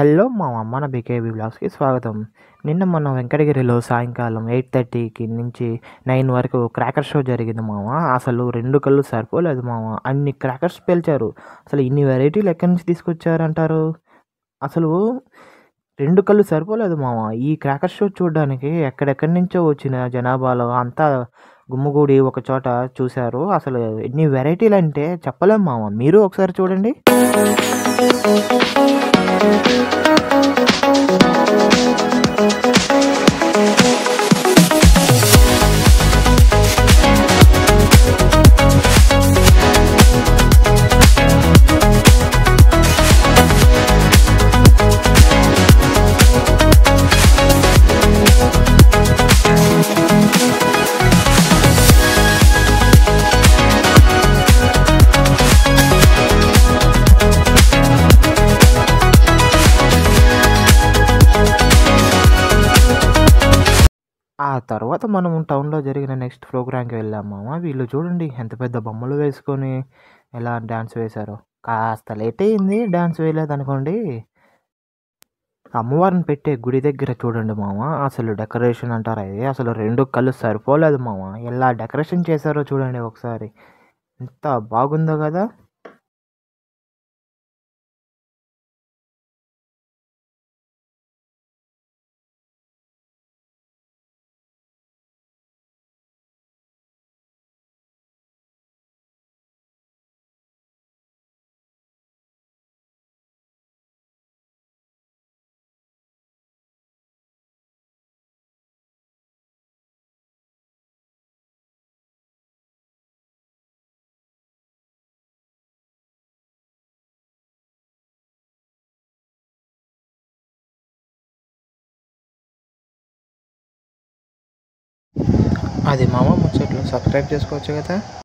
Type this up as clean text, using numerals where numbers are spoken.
Hello మామ! మన బీకేబీ వ్లాగ్స్‌కి స్వాగతం. నిన్న మన వెంకటగిరిలో సాయంకాలం 8:30కి నుంచి 9 వరకు క్రాకర్ షో జరిగింది మామ. అసలు 2 కళ్ళు సరిపోలేదు మామ. అన్ని క్రాకర్స్ పేల్చారు. అసలు ఇన్ని వెరైటీలు ఎక్కడి నుంచి తీసుకొచ్చారంటారు? అసలు 2 కళ్ళు సరిపోలేదు మామ. ఈ క్రాకర్ షో చూడ్డానికి ఎక్కడెక్కడి నుంచో వచ్చిన జనాభాలో అంతా గుమిగూడి ఒక చోట చూశారు. అసలు ఎన్ని వెరైటీలంటే చెప్పలేం మామ. మీరు ఒకసారి చూడండి. ఆ తర్వాత మనం టౌన్‌లో జరిగిన నెక్స్ట్ ప్రోగ్రామ్‌కి వెళ్ళాం మామ. వీళ్ళు చూడండి ఎంత పెద్ద బొమ్మలు వేసుకొని ఎలా డాన్స్ వేశారో. కాస్త లేట్ అయింది డాన్స్ వేయలేదనుకోండి. అమ్మవారిని పెట్టే గుడి దగ్గర చూడండి మామ. అసలు డెకరేషన్ అంటారా ఇది? అసలు 2 కళ్ళు సరిపోలేదు మామ. ఎలా డెకరేషన్ చేశారో చూడండి ఒకసారి. ఎంత బాగుందో కదా! అది మామ ముచ్చట్లు. సబ్స్క్రైబ్ చేసుకోవచ్చు కదా!